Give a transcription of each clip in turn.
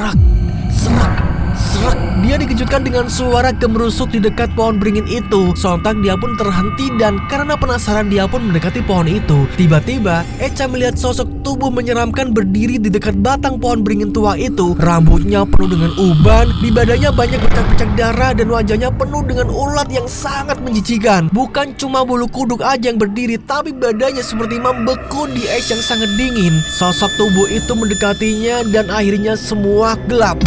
Serak, serak, serak. Dia dikejutkan dengan suara gemerusuk di dekat pohon beringin itu. Sontak dia pun terhenti dan karena penasaran dia pun mendekati pohon itu. Tiba-tiba Echa melihat sosok tubuh menyeramkan berdiri di dekat batang pohon beringin tua itu. Rambutnya penuh dengan uban, di badannya banyak bercak-bercak darah dan wajahnya penuh dengan ulat yang sangat menjijikan. Bukan cuma bulu kuduk aja yang berdiri, tapi badannya seperti membeku di es yang sangat dingin. Sosok tubuh itu mendekatinya dan akhirnya semua gelap.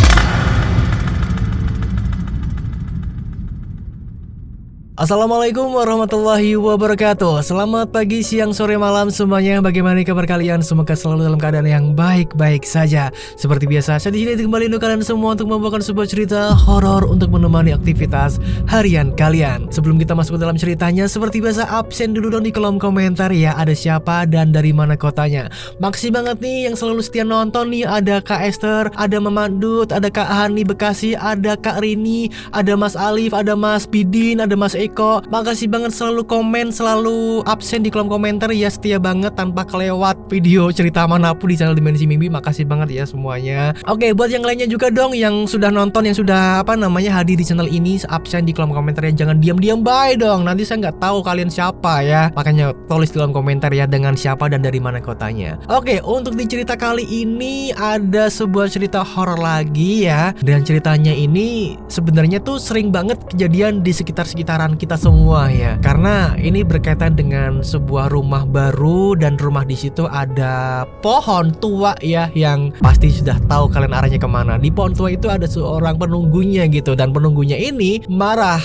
Assalamualaikum warahmatullahi wabarakatuh. Selamat pagi, siang, sore, malam semuanya. Bagaimana kabar kalian? Semoga selalu dalam keadaan yang baik-baik saja. Seperti biasa, saya di sini kembali untuk kalian semua untuk membawakan sebuah cerita horor untuk menemani aktivitas harian kalian. Sebelum kita masuk ke dalam ceritanya, seperti biasa absen dulu dong di kolom komentar ya. Ada siapa dan dari mana kotanya. Makasih banget nih yang selalu setia nonton nih. Ada Kak Esther, ada Mama Dut, ada Kak Hani Bekasi, ada Kak Rini, ada Mas Alif, ada Mas Bidin, ada Mas Eko. Makasih banget selalu komen, selalu absen di kolom komentar ya, setia banget tanpa kelewat video cerita manapun di channel Dimensi Mimpi. Makasih banget ya semuanya. Oke, buat yang lainnya juga dong yang sudah nonton, yang sudah hadir di channel ini, absen di kolom komentar ya. Jangan diam-diam bye dong. Nanti saya nggak tahu kalian siapa ya. Makanya tulis di kolom komentar ya dengan siapa dan dari mana kotanya. Oke, untuk di cerita kali ini ada sebuah cerita horor lagi ya. Dan ceritanya ini sebenarnya tuh sering banget kejadian di sekitar-sekitaran kita semua ya, karena ini berkaitan dengan sebuah rumah baru dan rumah di situ ada pohon tua ya, yang pasti sudah tahu kalian arahnya kemana. Di pohon tua itu ada seorang penunggunya gitu, dan penunggunya ini marah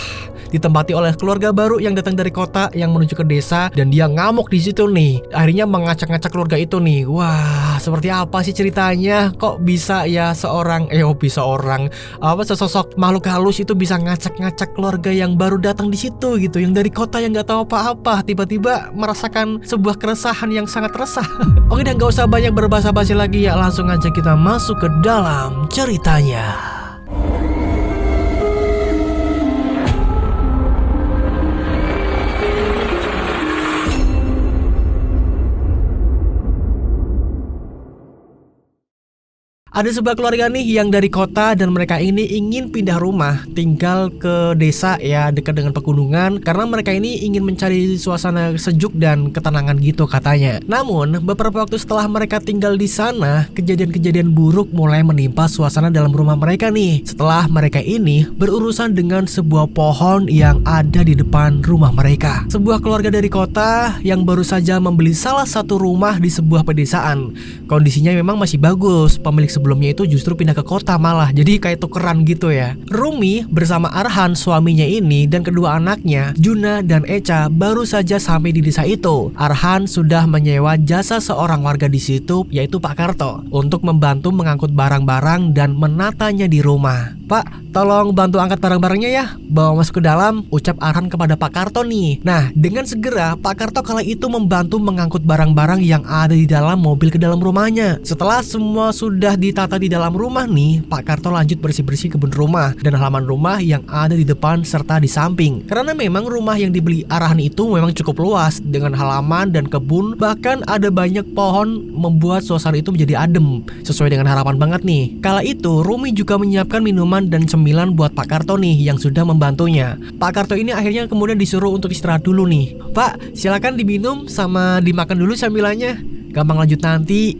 ditempati oleh keluarga baru yang datang dari kota yang menuju ke desa, dan dia ngamuk di situ nih. Akhirnya mengacak-ngacak keluarga itu nih. Wah, seperti apa sih ceritanya? Kok bisa ya sesosok makhluk halus itu bisa ngacak-ngacak keluarga yang baru datang di situ gitu, yang dari kota yang nggak tahu apa-apa, tiba-tiba merasakan sebuah keresahan yang sangat resah. Oke, dan nggak usah banyak berbasa-basi lagi ya, langsung aja kita masuk ke dalam ceritanya. Ada sebuah keluarga nih yang dari kota dan mereka ini ingin pindah rumah tinggal ke desa ya, dekat dengan pegunungan, karena mereka ini ingin mencari suasana sejuk dan ketenangan gitu katanya. Namun beberapa waktu setelah mereka tinggal di sana, kejadian-kejadian buruk mulai menimpa suasana dalam rumah mereka nih. Setelah mereka ini berurusan dengan sebuah pohon yang ada di depan rumah mereka. Sebuah keluarga dari kota yang baru saja membeli salah satu rumah di sebuah pedesaan. Kondisinya memang masih bagus. Pemilik sebelumnya itu justru pindah ke kota malah, jadi kayak tukeran gitu ya. Rumi bersama Arhan suaminya ini dan kedua anaknya Juna dan Echa baru saja sampai di desa itu. Arhan sudah menyewa jasa seorang warga di situ, yaitu Pak Karto, untuk membantu mengangkut barang-barang dan menatanya di rumah. Pak, tolong bantu angkat barang-barangnya ya, bawa masuk ke dalam, ucap Arhan kepada Pak Karto nih. Nah, dengan segera Pak Karto kala itu membantu mengangkut barang-barang yang ada di dalam mobil ke dalam rumahnya. Setelah semua sudah ditata di dalam rumah nih, Pak Karto lanjut bersih-bersih kebun rumah dan halaman rumah yang ada di depan serta di samping. Karena memang rumah yang dibeli Arhan itu memang cukup luas dengan halaman dan kebun, bahkan ada banyak pohon membuat suasana itu menjadi adem, sesuai dengan harapan banget nih. Kala itu Rumi juga menyiapkan minuman dan cemilan buat Pak Karto nih yang sudah membantunya. Pak Karto ini akhirnya kemudian disuruh untuk istirahat dulu nih. Pak, silakan diminum sama dimakan dulu camilannya, gampang lanjut nanti.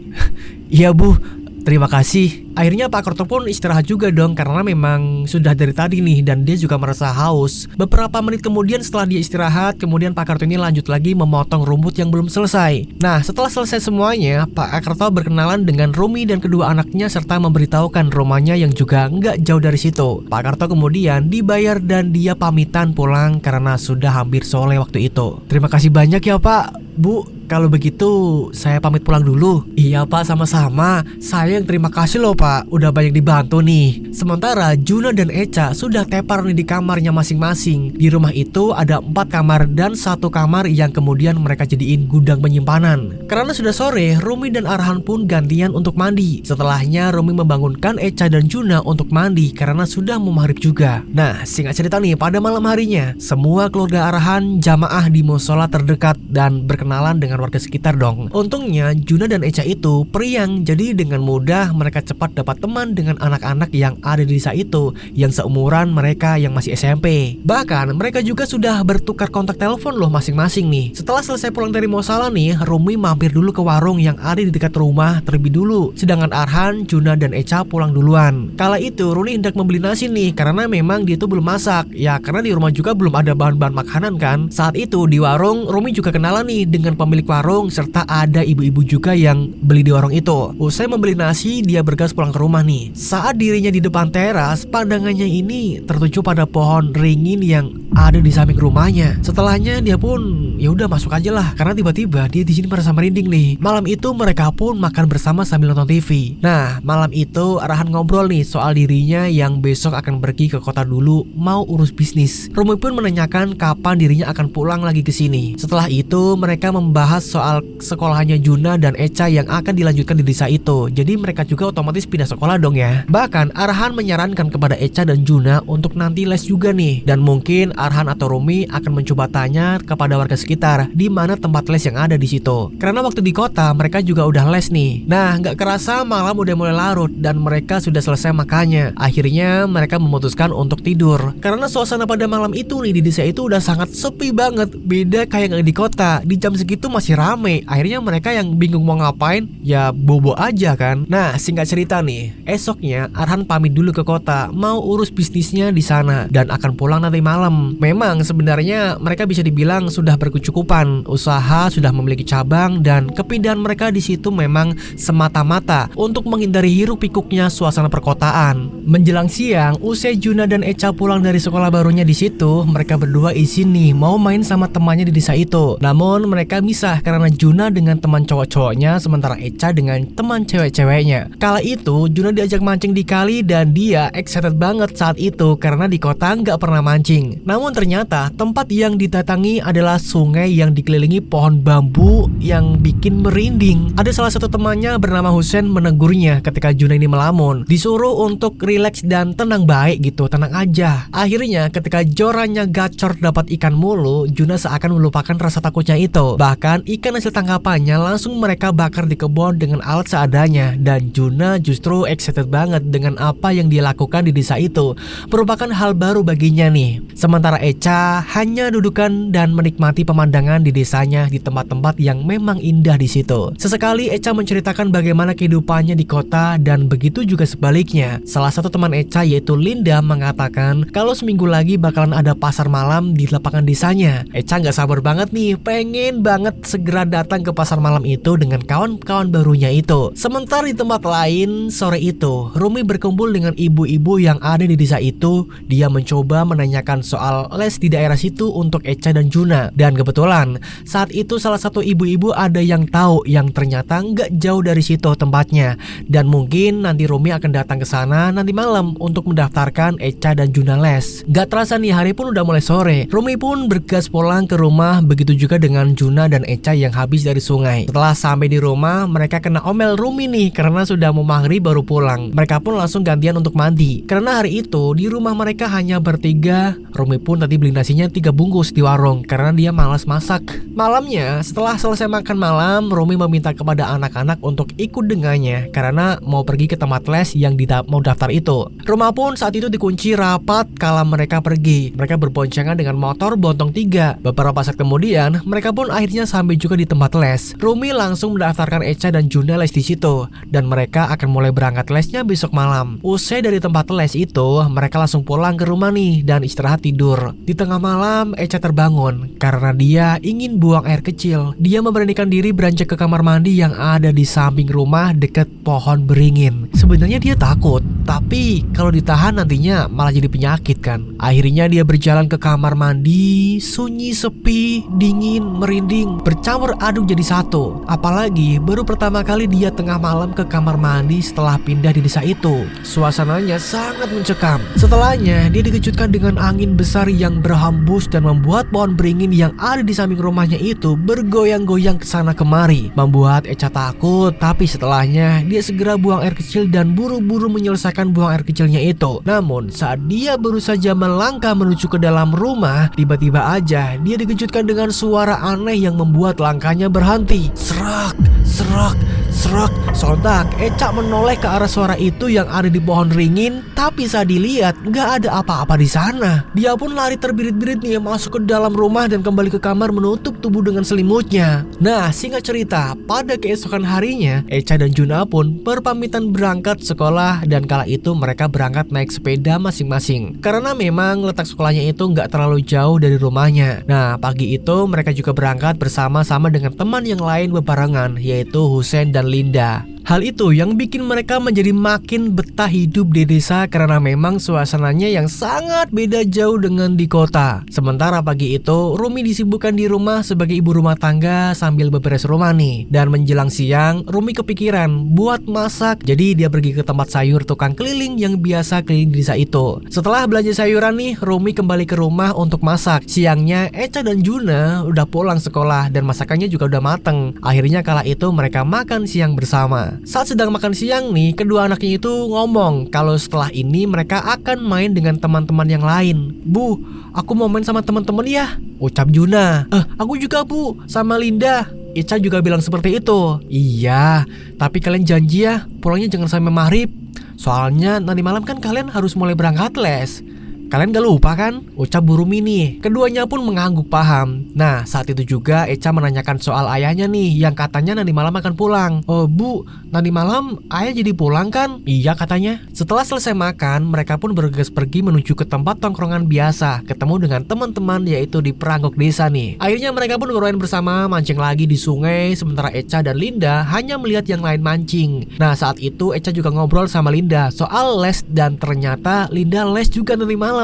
Iya Bu, terima kasih. Akhirnya Pak Karto pun istirahat juga dong, karena memang sudah dari tadi nih dan dia juga merasa haus. Beberapa menit kemudian setelah dia istirahat, kemudian Pak Karto ini lanjut lagi memotong rumput yang belum selesai. Nah, setelah selesai semuanya, Pak Karto berkenalan dengan Rumi dan kedua anaknya serta memberitahukan rumahnya yang juga nggak jauh dari situ. Pak Karto kemudian dibayar dan dia pamitan pulang karena sudah hampir sore waktu itu. Terima kasih banyak ya Pak. Bu, kalau begitu saya pamit pulang dulu. Iya Pak, sama-sama. Saya yang terima kasih loh Pak, udah banyak dibantu nih. Sementara Juna dan Echa sudah tepar nih di kamarnya masing-masing. Di rumah itu ada 4 kamar dan 1 kamar yang kemudian mereka jadiin gudang penyimpanan. Karena sudah sore, Rumi dan Arhan pun gantian untuk mandi. Setelahnya Rumi membangunkan Echa dan Juna untuk mandi karena sudah mau maghrib juga. Nah, singkat cerita nih, pada malam harinya semua keluarga Arhan jamaah di musola terdekat dan berkenalan dengan dengan warga sekitar dong. Untungnya Juna dan Echa itu periang, jadi dengan mudah mereka cepat dapat teman dengan anak-anak yang ada di desa itu yang seumuran mereka yang masih SMP. Bahkan mereka juga sudah bertukar kontak telepon loh masing-masing nih. Setelah selesai pulang dari Mosala nih, Rumi mampir dulu ke warung yang ada di dekat rumah terlebih dulu. Sedangkan Arhan, Juna dan Echa pulang duluan. Kala itu Runi hendak membeli nasi nih karena memang dia itu belum masak. Ya karena di rumah juga belum ada bahan-bahan makanan kan. Saat itu di warung Rumi juga kenalan nih dengan pemilik warung serta ada ibu-ibu juga yang beli di warung itu. Usai membeli nasi, dia bergas pulang ke rumah nih. Saat dirinya di depan teras, pandangannya ini tertuju pada pohon ringin yang ada di samping rumahnya. Setelahnya dia pun ya udah masuk aja lah karena tiba-tiba dia di sini merasa merinding nih. Malam itu mereka pun makan bersama sambil nonton TV. Nah, malam itu Arhan ngobrol nih soal dirinya yang besok akan pergi ke kota dulu mau urus bisnis. Rumi pun menanyakan kapan dirinya akan pulang lagi ke sini. Setelah itu mereka membahas soal sekolahannya Juna dan Echa yang akan dilanjutkan di desa itu. Jadi mereka juga otomatis pindah sekolah dong ya. Bahkan Arhan menyarankan kepada Echa dan Juna untuk nanti les juga nih. Dan mungkin Arhan atau Rumi akan mencoba tanya kepada warga sekitar di mana tempat les yang ada di situ. Karena waktu di kota mereka juga udah les nih. Nah, nggak kerasa malam udah mulai larut dan mereka sudah selesai makannya. Akhirnya mereka memutuskan untuk tidur. Karena suasana pada malam itu nih di desa itu udah sangat sepi banget. Beda kayak nggak di kota. Di jam segitu masih rame. Akhirnya mereka yang bingung mau ngapain ya bobo aja kan. Nah, singkat cerita nih, esoknya Arhan pamit dulu ke kota mau urus bisnisnya di sana dan akan pulang nanti malam. Memang sebenarnya mereka bisa dibilang sudah berkecukupan, usaha sudah memiliki cabang dan kepindahan mereka di situ memang semata-mata untuk menghindari hiruk pikuknya suasana perkotaan. Menjelang siang, usai Juna dan Echa pulang dari sekolah barunya di situ, mereka berdua izin nih mau main sama temannya di desa itu. Namun mereka misah karena Juna dengan teman cowok-cowoknya sementara Echa dengan teman cewek-ceweknya. Kala itu Juna diajak mancing di kali dan dia excited banget saat itu karena di kota nggak pernah mancing. Namun ternyata tempat yang didatangi adalah sungai yang dikelilingi pohon bambu yang bikin merinding. Ada salah satu temannya bernama Husen menegurnya ketika Juna ini melamun. Disuruh untuk rileks dan tenang baik gitu, tenang aja. Akhirnya ketika jorannya gacor dapat ikan mulu, Juna seakan melupakan rasa takutnya itu. Bahkan ikan hasil tangkapannya langsung mereka bakar di kebun dengan alat seadanya. Dan Juna justru excited banget dengan apa yang dia lakukan di desa itu. Merupakan hal baru baginya nih. Sementara Echa hanya dudukan dan menikmati pemandangan di desanya di tempat-tempat yang memang indah di situ. Sesekali Echa menceritakan bagaimana kehidupannya di kota dan begitu juga sebaliknya. Salah satu teman Echa yaitu Linda mengatakan kalau seminggu lagi bakalan ada pasar malam di lapangan desanya. Echa nggak sabar banget nih, pengen banget segera datang ke pasar malam itu dengan kawan-kawan barunya itu. Sementara di tempat lain, sore itu Rumi berkumpul dengan ibu-ibu yang ada di desa itu. Dia mencoba menanyakan soal les di daerah situ untuk Echa dan Juna. Dan kebetulan saat itu salah satu ibu-ibu ada yang tahu yang ternyata nggak jauh dari situ tempatnya. Dan mungkin nanti Rumi akan datang ke sana nanti malam untuk mendaftarkan Echa dan Juna les. Gak terasa nih hari pun udah mulai sore. Rumi pun bergas pulang ke rumah, begitu juga dengan Juna dan Echa yang habis dari sungai. Setelah sampai di rumah, mereka kena omel Rumi nih karena sudah mau maghrib baru pulang. Mereka pun langsung gantian untuk mandi. Karena hari itu di rumah mereka hanya bertiga. Rumi pun tadi beli nasinya 3 bungkus di warung karena dia malas masak. Malamnya setelah selesai makan malam, Rumi meminta kepada anak-anak untuk ikut dengannya karena mau pergi ke tempat les yang mau daftar itu. Rumah pun saat itu dikunci rapat kala mereka pergi. Mereka berboncengan dengan motor bontong 3. Beberapa saat kemudian, mereka pun akhirnya sampai juga di tempat les. Rumi langsung mendaftarkan Echa dan Juna les di situ dan mereka akan mulai berangkat lesnya besok malam. Usai dari tempat les itu, mereka langsung pulang ke rumah nih dan istirahat tidur. Di tengah malam, Echa terbangun karena dia ingin buang air kecil. Dia memberanikan diri beranjak ke kamar mandi yang ada di samping rumah dekat pohon beringin. Sebenarnya dia takut, tapi kalau ditahan nantinya malah jadi penyakit kan. Akhirnya dia berjalan ke kamar mandi, sunyi, sepi, dingin, merinding, bercampur aduk jadi satu. Apalagi baru pertama kali dia tengah malam ke kamar mandi setelah pindah di desa itu. Suasananya sangat mencekam. Setelahnya dia dikejutkan dengan angin besar yang berhembus dan membuat pohon beringin yang ada di samping rumahnya itu bergoyang-goyang kesana kemari, membuat Echa takut. Tapi setelahnya dia segera buang air kecil dan buru-buru menyelesaikan menyelesaikan buang air kecilnya itu. Namun saat dia baru saja melangkah menuju ke dalam rumah, tiba-tiba aja dia dikejutkan dengan suara aneh yang membuat langkahnya berhenti. Serak, serak, serak. Sontak Echa menoleh ke arah suara itu yang ada di pohon ringin, tapi saat dilihat nggak ada apa-apa di sana. Dia pun lari terbirit-birit nih masuk ke dalam rumah dan kembali ke kamar menutup tubuh dengan selimutnya. Nah, singkat cerita, pada keesokan harinya Echa dan Juna pun berpamitan berangkat sekolah, dan kala itu mereka berangkat naik sepeda masing-masing karena memang letak sekolahnya itu nggak terlalu jauh dari rumahnya. Nah, pagi itu mereka juga berangkat bersama-sama dengan teman yang lain bebarengan, yaitu Hussein dan Linda. Hal itu yang bikin mereka menjadi makin betah hidup di desa karena memang suasananya yang sangat beda jauh dengan di kota. Sementara pagi itu Rumi disibukkan di rumah sebagai ibu rumah tangga sambil beberes rumah nih. Dan menjelang siang Rumi kepikiran buat masak, jadi dia pergi ke tempat sayur tukang keliling yang biasa keliling di desa itu. Setelah belanja sayuran nih, Rumi kembali ke rumah untuk masak. Siangnya Echa dan Juna udah pulang sekolah dan masakannya juga udah mateng. Akhirnya kala itu mereka makan siang bersama. Saat sedang makan siang nih, kedua anaknya itu ngomong kalau setelah ini mereka akan main dengan teman-teman yang lain. Bu, aku mau main sama teman-teman ya, ucap Juna. Aku juga bu, sama Linda. Echa juga bilang seperti itu. Iya, tapi kalian janji ya, pulangnya jangan sampai maghrib. Soalnya nanti malam kan kalian harus mulai berangkat les. Kalian gak lupa kan? Ucap Bu Rumi nih. Keduanya pun mengangguk paham. Nah, saat itu juga Echa menanyakan soal ayahnya nih, yang katanya nanti malam akan pulang. Oh bu, nanti malam ayah jadi pulang kan? Iya katanya. Setelah selesai makan, mereka pun bergegas pergi menuju ke tempat tongkrongan biasa, ketemu dengan teman-teman yaitu di perangkok desa nih. Akhirnya mereka pun bermain bersama, mancing lagi di sungai, sementara Echa dan Linda hanya melihat yang lain mancing. Nah, saat itu Echa juga ngobrol sama Linda soal les, dan ternyata Linda les juga nanti malam.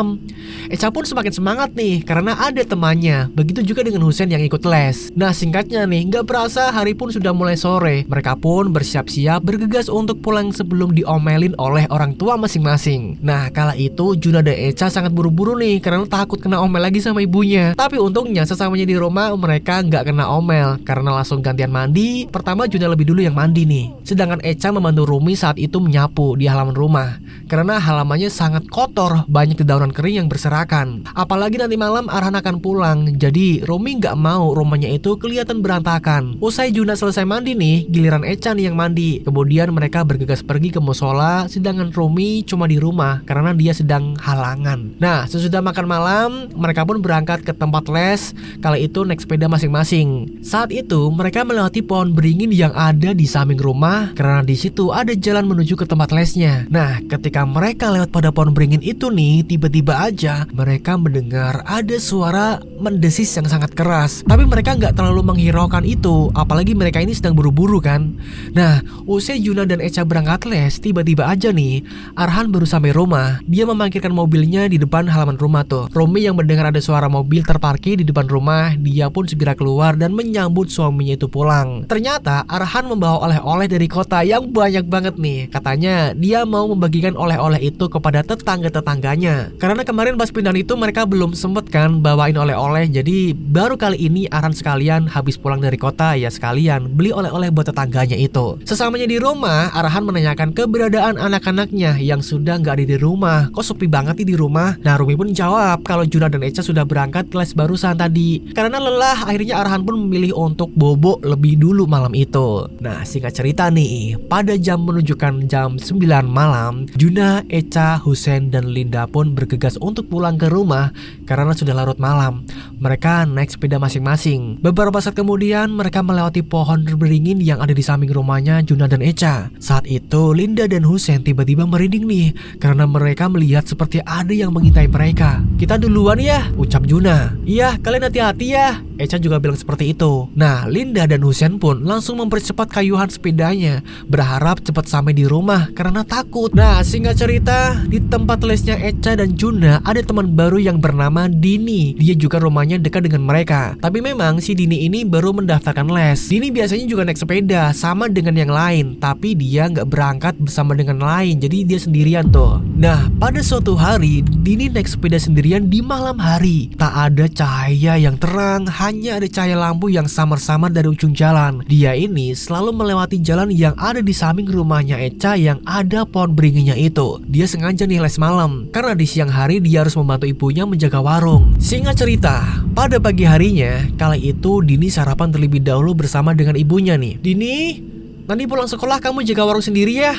Echa pun semakin semangat nih karena ada temannya. Begitu juga dengan Hussein yang ikut les. Nah, singkatnya nih, gak berasa hari pun sudah mulai sore. Mereka pun bersiap-siap bergegas untuk pulang sebelum diomelin oleh orang tua masing-masing. Nah, kala itu Juna dan Echa sangat buru-buru nih karena takut kena omel lagi sama ibunya. Tapi untungnya sesamanya di rumah mereka gak kena omel karena langsung gantian mandi. Pertama Juna lebih dulu yang mandi nih, sedangkan Echa membantu Rumi saat itu menyapu di halaman rumah karena halamannya sangat kotor, banyak dedaunan kering yang berserakan. Apalagi nanti malam Arhan akan pulang, jadi Rumi nggak mau rumahnya itu kelihatan berantakan. Usai Juna selesai mandi nih, giliran Echa nih yang mandi. Kemudian mereka bergegas pergi ke musola, sedangkan Rumi cuma di rumah karena dia sedang halangan. Nah, sesudah makan malam, mereka pun berangkat ke tempat les. Kala itu naik sepeda masing-masing. Saat itu mereka melewati pohon beringin yang ada di samping rumah karena di situ ada jalan menuju ke tempat lesnya. Nah, ketika mereka lewat pada pohon beringin itu nih, tiba-tiba aja mereka mendengar ada suara mendesis yang sangat keras. Tapi mereka nggak terlalu menghiraukan itu, apalagi mereka ini sedang buru-buru kan. Nah, usai Juna dan Echa berangkat les, tiba-tiba aja nih Arhan baru sampai rumah. Dia memarkirkan mobilnya di depan halaman rumah tuh. Rumi yang mendengar ada suara mobil terparkir di depan rumah, dia pun segera keluar dan menyambut suaminya itu pulang. Ternyata Arhan membawa oleh-oleh dari kota yang banyak banget nih. Katanya dia mau membagikan oleh-oleh itu kepada tetangga-tetangganya. Karena kemarin pas pindahan itu mereka belum sempet kan bawain oleh-oleh, jadi baru kali ini Arhan sekalian habis pulang dari kota ya sekalian beli oleh-oleh buat tetangganya itu. Sesamanya di rumah, Arhan menanyakan keberadaan anak-anaknya yang sudah nggak ada di rumah. Kok sepi banget nih di rumah? Nah, Rumi pun jawab kalau Juna dan Echa sudah berangkat les barusan tadi. Karena lelah, akhirnya Arhan pun memilih untuk bobo lebih dulu malam itu. Nah, singkat cerita nih, pada jam menunjukkan jam 9 malam, Juna, Echa, Hussein, dan Linda pun bergegas untuk pulang ke rumah karena sudah larut malam. Mereka naik sepeda masing-masing. Beberapa saat kemudian mereka melewati pohon beringin yang ada di samping rumahnya Juna dan Echa. Saat itu Linda dan Hussein tiba-tiba merinding nih karena mereka melihat seperti ada yang mengintai mereka. Kita duluan ya, ucap Juna. Iya, kalian hati-hati ya, Echa juga bilang seperti itu. Nah, Linda dan Hussein pun langsung mempercepat kayuhan sepedanya, berharap cepat sampai di rumah karena takut. Nah, singkat cerita, di tempat lesnya Echa dan Juna ada teman baru yang bernama Dini. Dia juga rumahnya dekat dengan mereka. Tapi memang si Dini ini baru mendaftarkan les. Dini biasanya juga naik sepeda sama dengan yang lain, tapi dia nggak berangkat bersama dengan lain, jadi dia sendirian tuh. Nah, pada suatu hari Dini naik sepeda sendirian di malam hari. Tak ada cahaya yang terang, hanya ada cahaya lampu yang samar-samar dari ujung jalan. Dia ini selalu melewati jalan yang ada di samping rumahnya Echa yang ada pohon beringinya itu. Dia sengaja nih les malam, karena di siang hari dia harus membantu ibunya menjaga warung. Singkat cerita, pada pagi harinya, kala itu Dini sarapan terlebih dahulu bersama dengan ibunya nih. Dini, nanti pulang sekolah kamu jaga warung sendiri ya.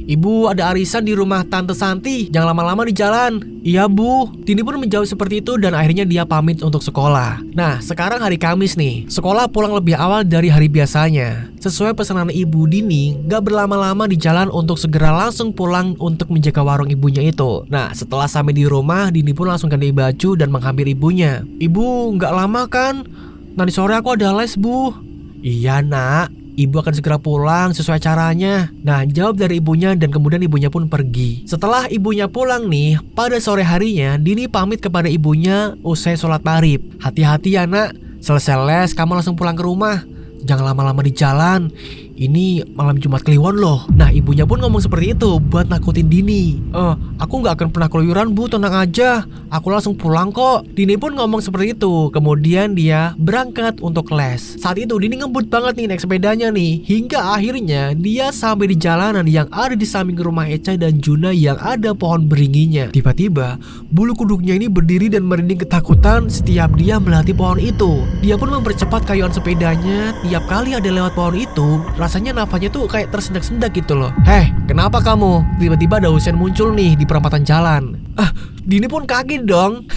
Ibu ada arisan di rumah Tante Santi, jangan lama-lama di jalan. Iya bu. Dini pun menjawab seperti itu dan akhirnya dia pamit untuk sekolah. Nah, sekarang hari Kamis nih. Sekolah pulang lebih awal dari hari biasanya. Sesuai pesanan ibu, Dini gak berlama-lama di jalan untuk segera langsung pulang untuk menjaga warung ibunya itu. Nah, setelah sampai di rumah, Dini pun langsung ganti baju dan menghampiri ibunya. Ibu, gak lama kan? Nanti sore aku ada les bu. Iya nak, ibu akan segera pulang sesuai caranya. Nah, jawab dari ibunya dan kemudian ibunya pun pergi. Setelah ibunya pulang nih, pada sore harinya Dini pamit kepada ibunya usai sholat maghrib. Hati-hati ya nak, selesai les kamu langsung pulang ke rumah. Jangan lama-lama di jalan. Ini malam Jumat Kliwon loh. Nah, ibunya pun ngomong seperti itu buat nakutin Dini. Aku nggak akan pernah keluyuran bu, tenang aja. Aku langsung pulang kok. Dini pun ngomong seperti itu. Kemudian dia berangkat untuk les. Saat itu Dini ngebut banget nih naik sepedanya nih. Hingga akhirnya dia sampai di jalanan yang ada di samping rumah Echa dan Juna yang ada pohon beringinya. Tiba-tiba bulu kuduknya ini berdiri dan merinding ketakutan setiap dia melewati pohon itu. Dia pun mempercepat kayuan sepedanya. Tiap kali ada lewat pohon itu, rasanya nafasnya tuh kayak tersendak-sendak gitu loh. Heh, kenapa kamu? Tiba-tiba ada Husein muncul nih di perempatan jalan. Dini pun kaget dong.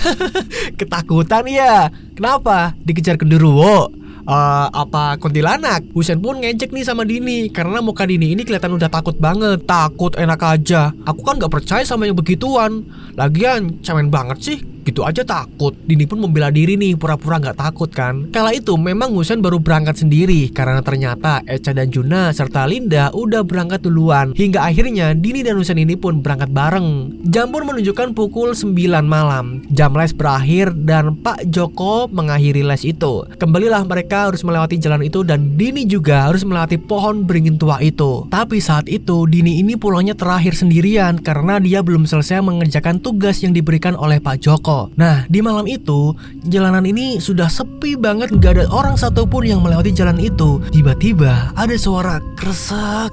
Ketakutan ya. Kenapa? Dikejar genderuwo? Apa kuntilanak? Husein pun ngejek nih sama Dini karena muka Dini ini kelihatan udah takut banget. Takut enak aja. Aku kan gak percaya sama yang begituan. Lagian cemen banget sih. Gitu aja takut. Dini pun membela diri nih, pura-pura gak takut kan. Kala itu memang Husein baru berangkat sendiri karena ternyata Echa dan Juna serta Linda udah berangkat duluan. Hingga akhirnya Dini dan Husein ini pun berangkat bareng. Jam pun menunjukkan pukul 9 malam. Jam les berakhir dan Pak Joko mengakhiri les itu. Kembalilah mereka harus melewati jalan itu dan Dini juga harus melewati pohon beringin tua itu. Tapi saat itu Dini ini pulangnya terakhir sendirian karena dia belum selesai mengerjakan tugas yang diberikan oleh Pak Joko. Nah, di malam itu jalanan ini sudah sepi banget, gak ada orang satupun yang melewati jalan itu. Tiba-tiba ada suara kresek.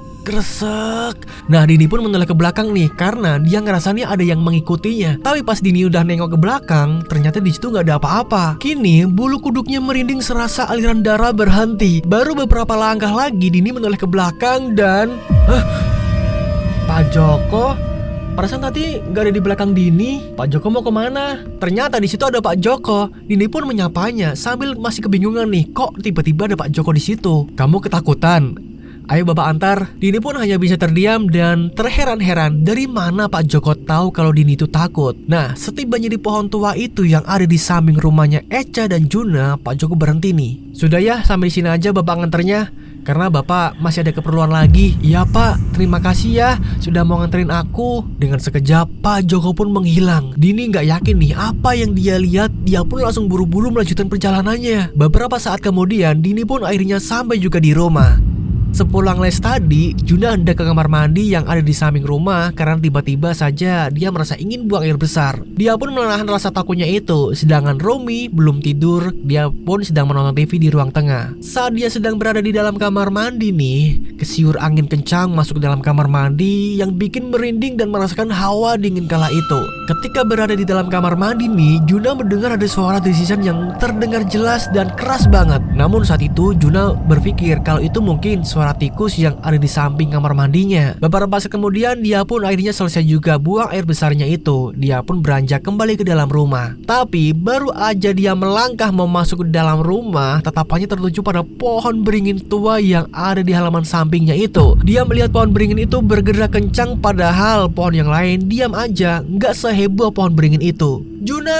Nah, Dini pun menoleh ke belakang nih karena dia ngerasanya ada yang mengikutinya. Tapi pas Dini udah nengok ke belakang, ternyata di situ nggak ada apa-apa. Kini bulu kuduknya merinding serasa aliran darah berhenti. Baru beberapa langkah lagi Dini menoleh ke belakang dan Pak Joko. Perasaan tadi nggak ada di belakang Dini. Pak Joko mau kemana? Ternyata di situ ada Pak Joko. Dini pun menyapanya sambil masih kebingungan nih. Kok tiba-tiba ada Pak Joko di situ? Kamu ketakutan? Ayo bapak antar. Dini pun hanya bisa terdiam dan terheran-heran dari mana Pak Joko tahu kalau Dini itu takut. Nah, setibanya di pohon tua itu yang ada di samping rumahnya Echa dan Juna, Pak Joko berhenti nih. Sudah ya, sampai di sini aja bapak nganternya. Karena bapak masih ada keperluan lagi. Iya pak, terima kasih ya sudah mau nganterin aku. Dengan sekejap Pak Joko pun menghilang. Dini gak yakin nih apa yang dia lihat. Dia pun langsung buru-buru melanjutkan perjalanannya. Beberapa saat kemudian Dini pun akhirnya sampai juga di rumah. Sepulang les tadi, Juna hendak ke kamar mandi yang ada di samping rumah karena tiba-tiba saja dia merasa ingin buang air besar. Dia pun menahan rasa takutnya itu, sedangkan Romi belum tidur, dia pun sedang menonton TV di ruang tengah. Saat dia sedang berada di dalam kamar mandi nih, kesiur angin kencang masuk ke dalam kamar mandi yang bikin merinding dan merasakan hawa dingin kala itu. Ketika berada di dalam kamar mandi nih, Juna mendengar ada suara desisan yang terdengar jelas dan keras banget. Namun saat itu Juna berpikir kalau itu mungkin suara tikus yang ada di samping kamar mandinya. Beberapa saat kemudian dia pun akhirnya selesai juga buang air besarnya itu. Dia pun beranjak kembali ke dalam rumah. Tapi baru aja dia melangkah mau masuk ke dalam rumah, tatapannya tertuju pada pohon beringin tua yang ada di halaman sampingnya itu. Dia melihat pohon beringin itu bergerak kencang, padahal pohon yang lain diam aja, nggak seheboh pohon beringin itu. Juna!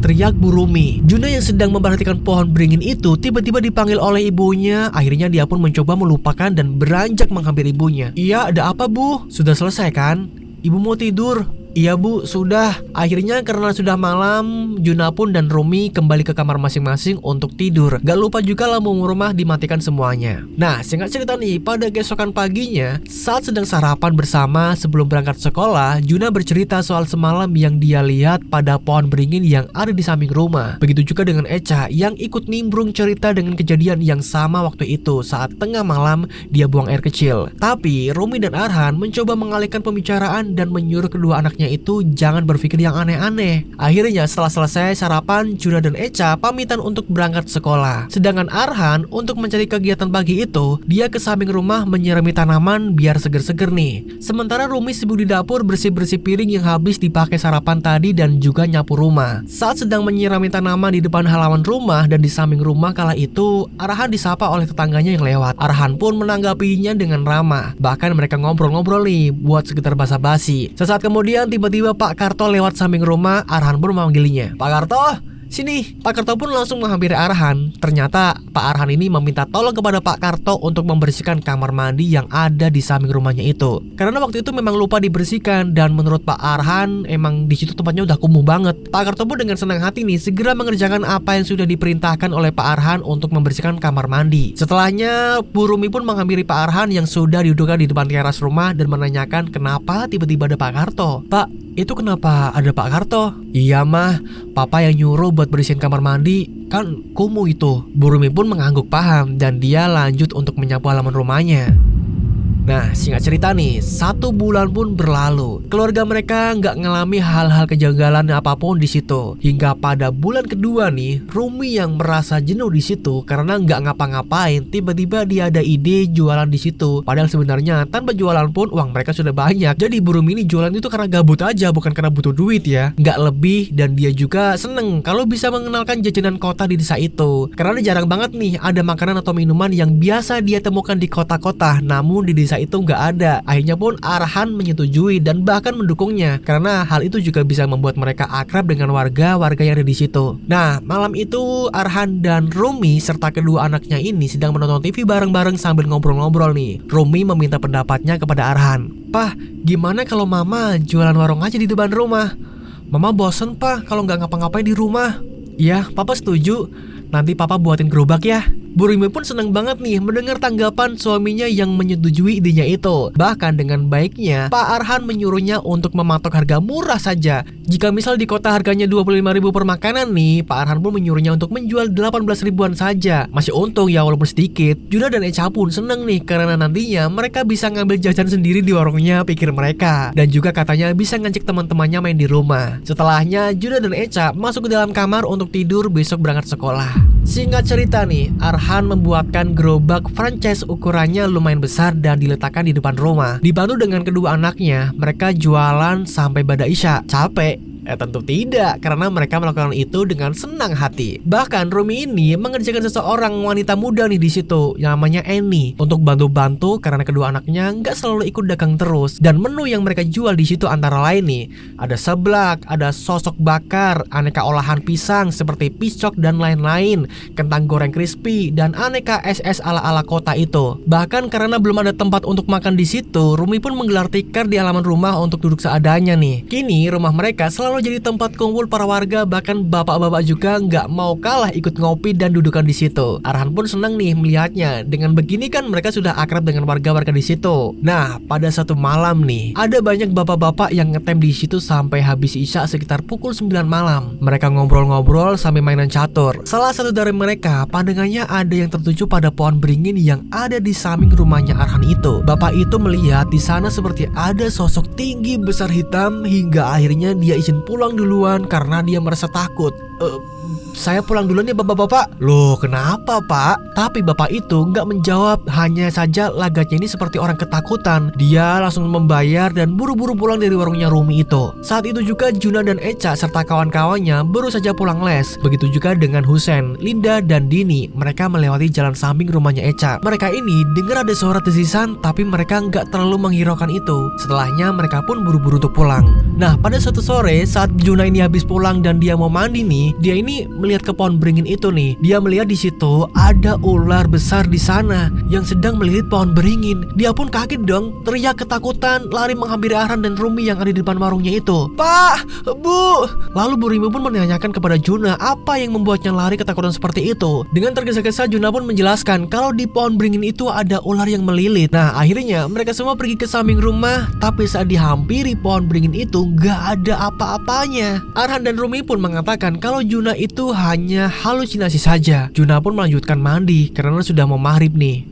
Teriak Bu Rumi. Juna yang sedang memperhatikan pohon beringin itu tiba-tiba dipanggil oleh ibunya. Akhirnya dia pun mencoba melupakan dan beranjak menghampiri ibunya. Iya, ada apa bu? Sudah selesai kan? Ibu mau tidur? Iya bu, sudah. Akhirnya karena sudah malam, Juna pun dan Rumi kembali ke kamar masing-masing untuk tidur. Gak lupa juga lampu rumah dimatikan semuanya. Nah, singkat cerita nih, pada keesokan paginya, saat sedang sarapan bersama sebelum berangkat sekolah, Juna bercerita soal semalam yang dia lihat pada pohon beringin yang ada di samping rumah. Begitu juga dengan Echa yang ikut nimbrung cerita dengan kejadian yang sama waktu itu saat tengah malam dia buang air kecil. Tapi Rumi dan Arhan mencoba mengalihkan pembicaraan dan menyuruh kedua anaknya itu jangan berpikir yang aneh-aneh. Akhirnya setelah selesai sarapan, Juna dan Echa pamitan untuk berangkat sekolah. Sedangkan Arhan untuk mencari kegiatan pagi itu, dia ke samping rumah menyirami tanaman biar seger-seger nih. Sementara Rumi sibuk di dapur bersih-bersih piring yang habis dipakai sarapan tadi dan juga nyapu rumah. Saat sedang menyirami tanaman di depan halaman rumah dan di samping rumah kala itu, Arhan disapa oleh tetangganya yang lewat. Arhan pun menanggapinya dengan ramah. Bahkan mereka ngobrol-ngobrol nih buat sekitar basa-basi. Sesaat kemudian tiba-tiba Pak Karto lewat samping rumah. Arhan pun memanggilnya. Pak Karto, sini. Pak Karto pun langsung menghampiri Arhan. Ternyata Pak Arhan ini meminta tolong kepada Pak Karto untuk membersihkan kamar mandi yang ada di samping rumahnya itu. Karena waktu itu memang lupa dibersihkan dan menurut Pak Arhan emang di situ tempatnya udah kumuh banget. Pak Karto pun dengan senang hati nih segera mengerjakan apa yang sudah diperintahkan oleh Pak Arhan untuk membersihkan kamar mandi. Setelahnya Bu Rumi pun menghampiri Pak Arhan yang sudah dudukkan di depan teras rumah dan menanyakan kenapa tiba-tiba ada Pak Karto. Pak, itu kenapa ada Pak Karto? Iya mah, Papa yang nyuruh buat bersihin kamar mandi, kan kumuh itu. Bu Rumi pun mengangguk paham dan dia lanjut untuk menyapu halaman rumahnya. Nah, singkat cerita nih, 1 bulan pun berlalu. Keluarga mereka nggak ngalami hal-hal kejanggalan apapun di situ. Hingga pada bulan kedua nih, Rumi yang merasa jenuh di situ karena nggak ngapa-ngapain, tiba-tiba dia ada ide jualan di situ. Padahal sebenarnya tanpa jualan pun uang mereka sudah banyak. Jadi Bu Rumi ini jualan itu karena gabut aja, bukan karena butuh duit ya. Nggak lebih, dan dia juga seneng kalau bisa mengenalkan jajanan kota di desa itu. Karena jarang banget nih ada makanan atau minuman yang biasa dia temukan di kota-kota, namun di desa itu nggak ada. Akhirnya pun Arhan menyetujui dan bahkan mendukungnya karena hal itu juga bisa membuat mereka akrab dengan warga-warga yang ada di situ. Nah, malam itu Arhan dan Rumi serta kedua anaknya ini sedang menonton TV bareng-bareng sambil ngobrol-ngobrol nih. Rumi meminta pendapatnya kepada Arhan. Pah, gimana kalau Mama jualan warung aja di depan rumah? Mama bosen Pak kalau nggak ngapa-ngapain di rumah. Iya, Papa setuju. Nanti Papa buatin gerobak ya. Bu Rumi pun senang banget nih mendengar tanggapan suaminya yang menyetujui idenya itu. Bahkan dengan baiknya, Pak Arhan menyuruhnya untuk mematok harga murah saja. Jika misal di kota harganya 25.000 per makanan nih, Pak Arhan pun menyuruhnya untuk menjual 18 ribuan saja. Masih untung ya walaupun sedikit. Juna dan Echa pun seneng nih karena nantinya mereka bisa ngambil jajan sendiri di warungnya, pikir mereka. Dan juga katanya bisa ngajak teman-temannya main di rumah. Setelahnya, Juna dan Echa masuk ke dalam kamar untuk tidur besok berangkat sekolah. Singkat cerita nih, Arhan membuatkan gerobak franchise ukurannya lumayan besar dan diletakkan di depan rumah. Dibantu dengan kedua anaknya, mereka jualan sampai bada isya. Capek? Tentu tidak, karena mereka melakukan itu dengan senang hati. Bahkan Rumi ini mengerjakan seseorang wanita muda nih di situ, yang namanya Annie, untuk bantu-bantu karena kedua anaknya nggak selalu ikut dagang terus. Dan menu yang mereka jual di situ antara lain nih, ada seblak, ada sosok bakar, aneka olahan pisang seperti piscok dan lain-lain, kentang goreng crispy, dan aneka es-es ala-ala kota itu. Bahkan karena belum ada tempat untuk makan di situ, Rumi pun menggelar tikar di halaman rumah untuk duduk seadanya nih. Kini rumah mereka selalu jadi tempat kumpul para warga, bahkan bapak-bapak juga nggak mau kalah ikut ngopi dan dudukan di situ. Arhan pun senang nih melihatnya. Dengan begini kan mereka sudah akrab dengan warga-warga di situ. Nah, pada satu malam nih, ada banyak bapak-bapak yang ngetem di situ sampai habis isya sekitar pukul 9 malam. Mereka ngobrol-ngobrol sambil mainan catur. Salah satu dari mereka pandangannya ada yang tertuju pada pohon beringin yang ada di samping rumahnya Arhan itu. Bapak itu melihat di sana seperti ada sosok tinggi besar hitam hingga akhirnya dia izin pulang duluan karena dia merasa takut. Saya pulang duluan ya bapak-bapak. Loh kenapa pak? Tapi bapak itu nggak menjawab, hanya saja lagaknya ini seperti orang ketakutan. Dia langsung membayar dan buru-buru pulang dari warungnya Rumi itu. Saat itu juga Juna dan Echa serta kawan-kawannya baru saja pulang les. Begitu juga dengan Husen, Linda, dan Dini. Mereka melewati jalan samping rumahnya Echa. Mereka ini dengar ada suara desisan, tapi mereka nggak terlalu menghiraukan itu. Setelahnya mereka pun buru-buru untuk pulang. Nah pada suatu sore saat Juna ini habis pulang dan dia mau mandi nih, dia ini melihat ke pohon beringin itu nih, dia melihat di situ ada ular besar di sana yang sedang melilit pohon beringin. Dia pun kaget dong, teriak ketakutan, lari menghampiri Arhan dan Rumi yang ada di depan warungnya itu. "Pak, Bu!" Lalu Bu Rimi pun menanyakan kepada Juna apa yang membuatnya lari ketakutan seperti itu. Dengan tergesa-gesa Juna pun menjelaskan kalau di pohon beringin itu ada ular yang melilit. Nah, akhirnya mereka semua pergi ke samping rumah, tapi saat dihampiri pohon beringin itu gak ada apa-apanya. Arhan dan Rumi pun mengatakan kalau Juna itu hanya halusinasi saja. Juna pun melanjutkan mandi karena sudah mau maghrib nih.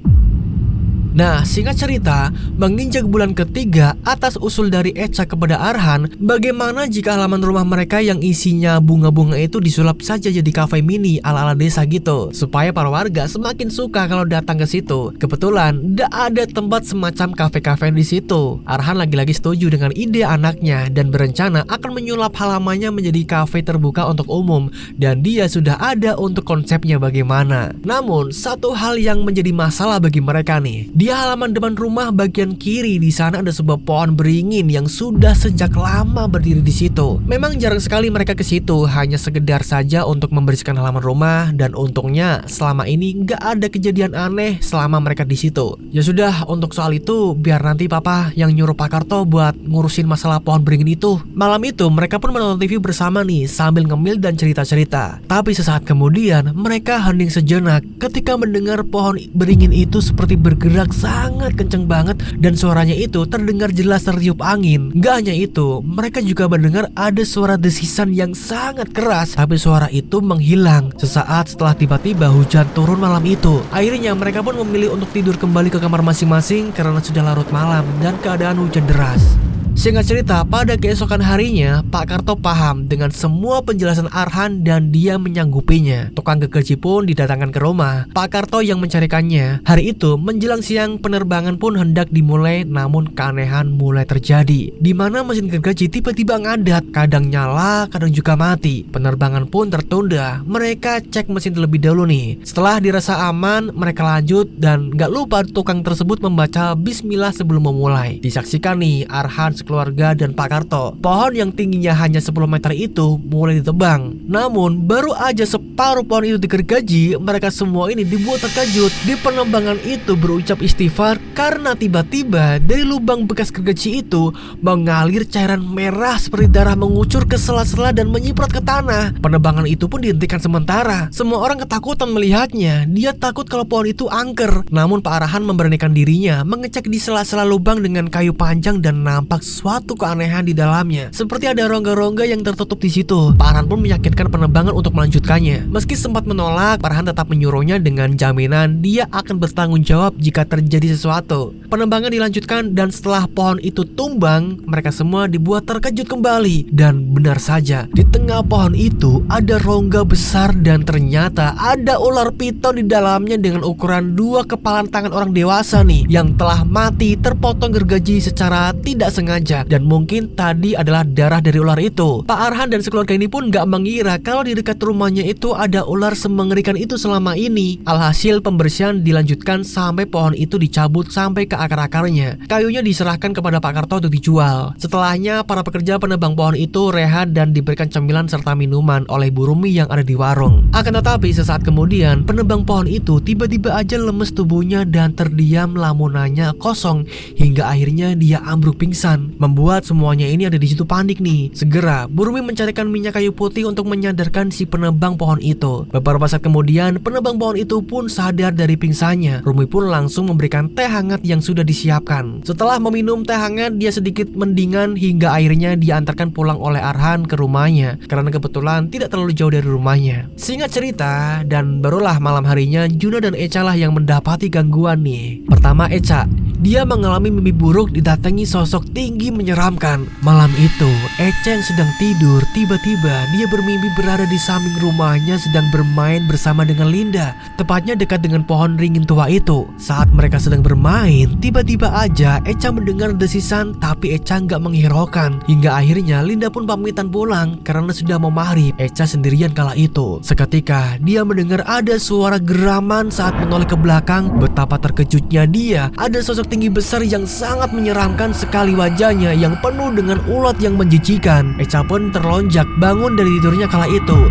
Nah, singkat cerita, menginjak bulan ketiga atas usul dari Echa kepada Arhan, bagaimana jika halaman rumah mereka yang isinya bunga-bunga itu disulap saja jadi kafe mini ala-ala desa gitu, supaya para warga semakin suka kalau datang ke situ. Kebetulan, tidak ada tempat semacam kafe-kafe di situ. Arhan lagi-lagi setuju dengan ide anaknya dan berencana akan menyulap halamannya menjadi kafe terbuka untuk umum, dan dia sudah ada untuk konsepnya bagaimana. Namun, satu hal yang menjadi masalah bagi mereka nih. Di halaman depan rumah bagian kiri di sana ada sebuah pohon beringin yang sudah sejak lama berdiri di situ. Memang jarang sekali mereka ke situ, hanya sekedar saja untuk membersihkan halaman rumah, dan untungnya selama ini nggak ada kejadian aneh selama mereka di situ. Ya sudah, untuk soal itu biar nanti papa yang nyuruh Pak Karto buat ngurusin masalah pohon beringin itu. Malam itu mereka pun menonton TV bersama nih sambil ngemil dan cerita-cerita. Tapi sesaat kemudian mereka hening sejenak ketika mendengar pohon beringin itu seperti bergerak sangat kenceng banget dan suaranya itu terdengar jelas tertiup angin. Gak hanya itu, mereka juga mendengar ada suara desisan yang sangat keras, tapi suara itu menghilang sesaat setelah tiba-tiba hujan turun malam itu. Akhirnya mereka pun memilih untuk tidur kembali ke kamar masing-masing karena sudah larut malam dan keadaan hujan deras. Singkat cerita, pada keesokan harinya, Pak Karto paham dengan semua penjelasan Arhan dan dia menyanggupinya. Tukang gergaji pun didatangkan ke rumah. Pak Karto yang mencarikannya. Hari itu, menjelang siang, penerbangan pun hendak dimulai, namun keanehan mulai terjadi. Di mana mesin gergaji tiba-tiba ngadat, kadang nyala, kadang juga mati. Penerbangan pun tertunda. Mereka cek mesin terlebih dahulu nih. Setelah dirasa aman, mereka lanjut dan gak lupa tukang tersebut membaca bismillah sebelum memulai. Disaksikan nih, Arhan, keluarga dan Pak Karto. Pohon yang tingginya hanya 10 meter itu mulai ditebang. Namun baru aja separuh pohon itu digergaji, mereka semua ini dibuat terkejut. Di penebangan itu berucap istighfar karena tiba-tiba dari lubang bekas gergaji itu mengalir cairan merah seperti darah mengucur ke sela-sela dan menyiprat ke tanah. Penebangan itu pun dihentikan sementara. Semua orang ketakutan melihatnya. Dia takut kalau pohon itu angker. Namun Pak Arhan memberanikan dirinya mengecek di sela-sela lubang dengan kayu panjang dan nampak suatu keanehan di dalamnya, seperti ada rongga-rongga yang tertutup di situ. Pak Arhan pun meyakinkan penerbangan untuk melanjutkannya. Meski sempat menolak, Pak Arhan tetap menyuruhnya dengan jaminan dia akan bertanggung jawab jika terjadi sesuatu. Penerbangan dilanjutkan dan setelah pohon itu tumbang, mereka semua dibuat terkejut kembali. Dan benar saja, di tengah pohon itu ada rongga besar dan ternyata ada ular piton di dalamnya dengan ukuran 2 kepalan tangan orang dewasa nih, yang telah mati terpotong gergaji secara tidak sengaja. Dan mungkin tadi adalah darah dari ular itu. Pak Arhan dan sekeluarga ini pun gak mengira kalau di dekat rumahnya itu ada ular semengerikan itu selama ini. Alhasil pembersihan dilanjutkan sampai pohon itu dicabut sampai ke akar-akarnya. Kayunya diserahkan kepada Pak Karto untuk dijual. Setelahnya para pekerja penebang pohon itu rehat dan diberikan cemilan serta minuman oleh Bu Rumi yang ada di warung. Akan tetapi sesaat kemudian penebang pohon itu tiba-tiba aja lemes tubuhnya dan terdiam, lamunannya kosong hingga akhirnya dia ambruk pingsan. Membuat semuanya ini ada di situ panik nih. Segera Bu Rumi mencarikan minyak kayu putih untuk menyadarkan si penebang pohon itu. Beberapa saat kemudian penebang pohon itu pun sadar dari pingsannya. Rumi pun langsung memberikan teh hangat yang sudah disiapkan. Setelah meminum teh hangat, dia sedikit mendingan hingga akhirnya diantarkan pulang oleh Arhan ke rumahnya karena kebetulan tidak terlalu jauh dari rumahnya. Singkat cerita, dan barulah malam harinya Juna dan Echa lah yang mendapati gangguan nih. Pertama Echa, dia mengalami mimpi buruk didatangi sosok tinggi menyeramkan. Malam itu, Echa yang sedang tidur, tiba-tiba dia bermimpi berada di samping rumahnya sedang bermain bersama dengan Linda, tepatnya dekat dengan pohon ringin tua itu. Saat mereka sedang bermain, tiba-tiba aja Echa mendengar desisan, tapi Echa nggak menghiraukan. Hingga akhirnya Linda pun pamitan pulang karena sudah mau maghrib. Echa sendirian kala itu. Seketika dia mendengar ada suara geraman. Saat menoleh ke belakang, betapa terkejutnya dia. Ada sosok tinggi besar yang sangat menyeramkan sekali, wajahnya yang penuh dengan ulat yang menjijikan. Echa pun terlonjak bangun dari tidurnya kala itu.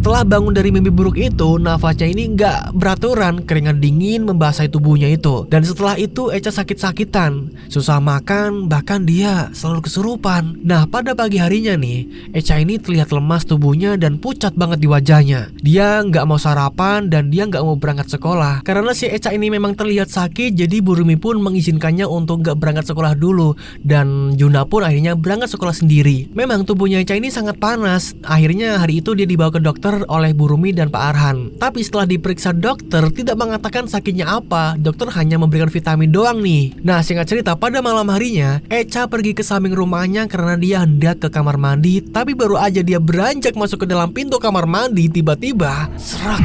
Setelah bangun dari mimpi buruk itu, nafasnya ini nggak beraturan, keringat dingin membasahi tubuhnya itu. Dan setelah itu Echa sakit-sakitan, susah makan, bahkan dia selalu kesurupan. Nah, pada pagi harinya nih, Echa ini terlihat lemas tubuhnya dan pucat banget di wajahnya. Dia nggak mau sarapan dan dia nggak mau berangkat sekolah. Karena si Echa ini memang terlihat sakit, jadi Burumi pun mengizinkannya untuk nggak berangkat sekolah dulu. Dan Juna pun akhirnya berangkat sekolah sendiri. Memang tubuhnya Echa ini sangat panas. Akhirnya hari itu dia dibawa ke dokter oleh Burumi dan Pak Arhan. Tapi setelah diperiksa dokter tidak mengatakan sakitnya apa. Dokter hanya memberikan vitamin doang nih. Nah, singkat cerita, pada malam harinya Echa pergi ke samping rumahnya karena dia hendak ke kamar mandi. Tapi baru aja dia beranjak masuk ke dalam pintu kamar mandi, tiba-tiba serak,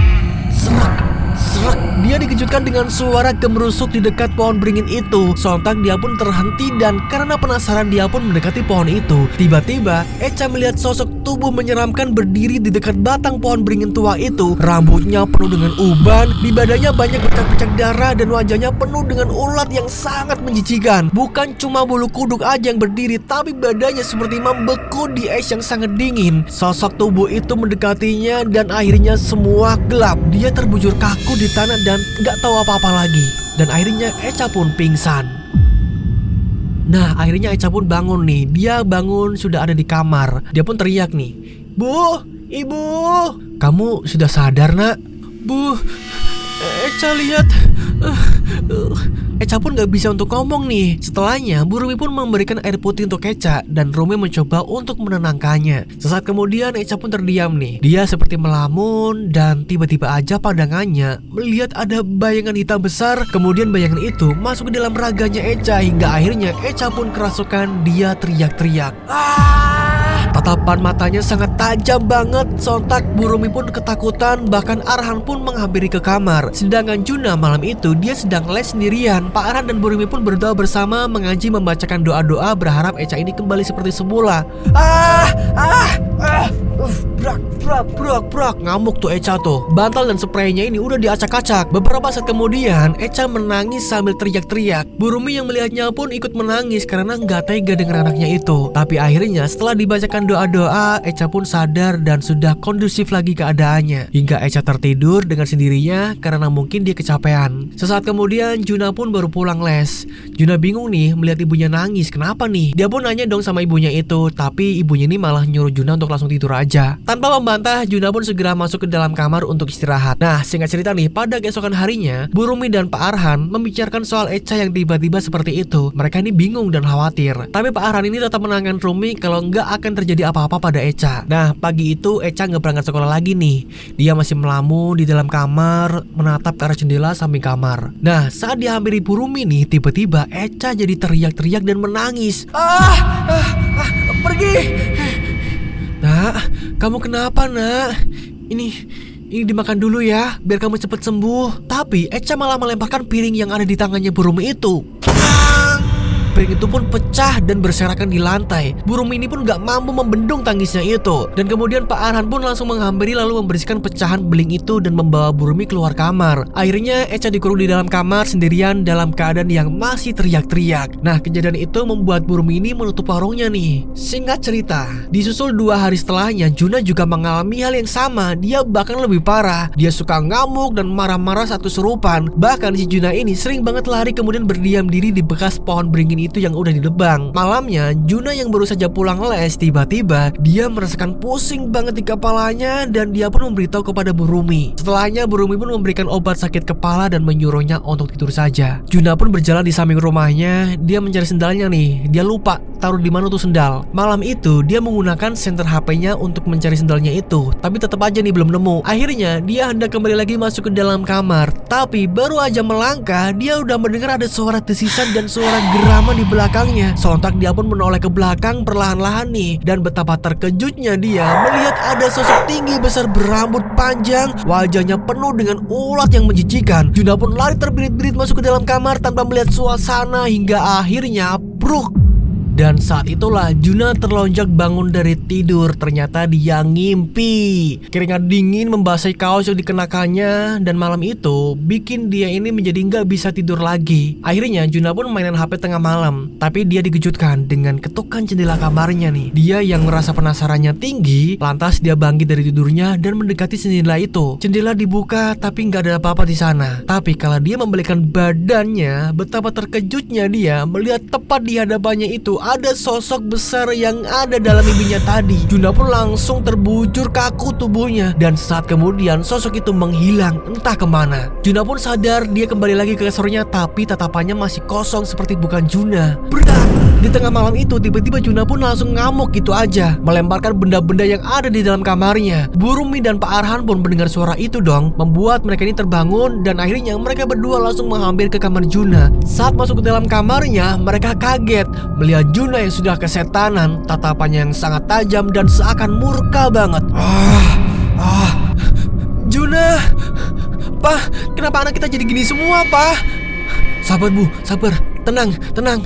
serak, serak. Dia dikejutkan dengan suara gemerusuk di dekat pohon beringin itu. Sontak dia pun terhenti dan karena penasaran dia pun mendekati pohon itu. Tiba-tiba Echa melihat sosok tubuh menyeramkan berdiri di dekat batang pohon beringin tua itu. Rambutnya penuh dengan uban, di badannya banyak bercak-bercak darah dan wajahnya penuh dengan ulat yang sangat menjijikan. Bukan cuma bulu kuduk aja yang berdiri, tapi badannya seperti membeku di es yang sangat dingin. Sosok tubuh itu mendekatinya dan akhirnya semua gelap. Dia terbujur kaku di tanah dan gak tahu apa-apa lagi. Dan akhirnya Echa pun pingsan. Nah, akhirnya Echa pun bangun nih. Dia bangun sudah ada di kamar. Dia pun teriak nih, "Bu, Ibu, kamu sudah sadar, Nak?" "Bu, Echa lihat." Echa pun gak bisa untuk ngomong nih. Setelahnya Burumi pun memberikan air putih untuk Echa dan Rumi mencoba untuk menenangkannya. Sesaat kemudian Echa pun terdiam nih. Dia seperti melamun dan tiba-tiba aja pandangannya melihat ada bayangan hitam besar. Kemudian bayangan itu masuk ke dalam raganya Echa hingga akhirnya Echa pun kerasukan. Dia teriak-teriak, tatapan matanya sangat tajam banget. Sontak Burumi pun ketakutan, bahkan Arhan pun menghampiri ke kamar. Sedangkan Juna malam itu dia sedang les sendirian. Pak Arhan dan Burumi pun berdoa bersama, mengaji membacakan doa-doa berharap Echa ini kembali seperti semula. Brak. Ngamuk tuh Echa tuh. Bantal dan spraynya ini udah diacak-acak. Beberapa saat kemudian Echa menangis sambil teriak-teriak. Burumi yang melihatnya pun ikut menangis karena nggak tega dengan anaknya itu. Tapi akhirnya setelah dibacakan doa-doa, Echa pun sadar dan sudah kondusif lagi keadaannya. Hingga Echa tertidur dengan sendirinya karena mungkin dia kecapean. Sesaat kemudian Juna pun baru pulang les. Juna bingung nih melihat ibunya nangis. Kenapa nih? Dia pun nanya dong sama ibunya itu, tapi ibunya ini malah nyuruh Juna untuk langsung tidur aja. Tanpa membantah, Juna pun segera masuk ke dalam kamar untuk istirahat. Nah, singkat cerita nih, pada keesokan harinya Burumi dan Pak Arhan membicarakan soal Echa yang tiba-tiba seperti itu. Mereka ini bingung dan khawatir. Tapi Pak Arhan ini tetap menenangkan Rumi kalau nggak akan terjadi apa-apa pada Echa. Nah, pagi itu Echa nggak berangkat sekolah lagi nih. Dia masih melamun di dalam kamar, menatap ke arah jendela samping kamar. Nah, saat dihampiri Burumi nih, tiba-tiba Echa jadi teriak-teriak dan menangis. Pergi! Nak, kamu kenapa, Nak? Ini dimakan dulu ya, biar kamu cepat sembuh. Tapi Echa malah melemparkan piring yang ada di tangannya Burumi itu. Piring itu pun pecah dan berserakan di lantai. Burumi ini pun gak mampu membendung tangisnya itu. Dan kemudian Pak Arhan pun langsung menghampiri lalu membersihkan pecahan beling itu dan membawa Burumi keluar kamar. Akhirnya Echa dikurung di dalam kamar sendirian dalam keadaan yang masih teriak-teriak. Nah, kejadian itu membuat Burumi ini menutup warungnya nih. Singkat cerita, disusul 2 hari setelahnya Juna juga mengalami hal yang sama. Dia bahkan lebih parah. Dia suka ngamuk dan marah-marah saat kesurupan. Bahkan si Juna ini sering banget lari kemudian berdiam diri di bekas pohon beringin itu yang udah didebang. Malamnya Juna yang baru saja pulang les, tiba-tiba dia merasakan pusing banget di kepalanya dan dia pun memberitahu kepada Burumi. Setelahnya Burumi pun memberikan obat sakit kepala dan menyuruhnya untuk tidur saja. Juna pun berjalan di samping rumahnya. Dia mencari sendalnya nih. Dia lupa taruh di mana tuh sendal. Malam itu dia menggunakan senter HP-nya untuk mencari sendalnya itu, tapi tetap aja nih belum nemu. Akhirnya dia hendak kembali lagi masuk ke dalam kamar, tapi baru aja melangkah dia udah mendengar ada suara desisan dan suara geraman di belakangnya. Sontak dia pun menoleh ke belakang perlahan-lahan nih. Dan betapa terkejutnya dia melihat ada sosok tinggi besar berambut panjang, wajahnya penuh dengan ulat yang menjijikan. Juna pun lari terbirit-birit masuk ke dalam kamar tanpa melihat suasana hingga akhirnya bruk. Dan saat itulah Juna terlonjak bangun dari tidur. Ternyata dia ngimpi. Keringat dingin membasahi kaos yang dikenakannya, dan malam itu bikin dia ini menjadi nggak bisa tidur lagi. Akhirnya Juna pun mainan HP tengah malam, tapi dia dikejutkan dengan ketukan jendela kamarnya nih. Dia yang merasa penasarannya tinggi, lantas dia bangkit dari tidurnya dan mendekati jendela itu. Jendela dibuka tapi nggak ada apa-apa di sana. Tapi kalau dia membalikkan badannya, betapa terkejutnya dia melihat tepat di hadapannya itu ada sosok besar yang ada dalam mimpinya tadi. Juna pun langsung terbujur kaku tubuhnya, dan saat kemudian sosok itu menghilang entah kemana. Juna pun sadar, dia kembali lagi ke kasurnya, tapi tatapannya masih kosong seperti bukan Juna. Berat. Di tengah malam itu tiba-tiba Juna pun langsung ngamuk gitu aja, melemparkan benda-benda yang ada di dalam kamarnya. Bu Rumi dan Pak Arhan pun mendengar suara itu dong, membuat mereka ini terbangun, dan akhirnya mereka berdua langsung menghampiri ke kamar Juna. Saat masuk ke dalam kamarnya, mereka kaget melihat Juna yang sudah kesetanan, tatapannya yang sangat tajam dan seakan murka banget. Juna, Pak, kenapa anak kita jadi gini semua, Pak? Sabar Bu, sabar. Tenang.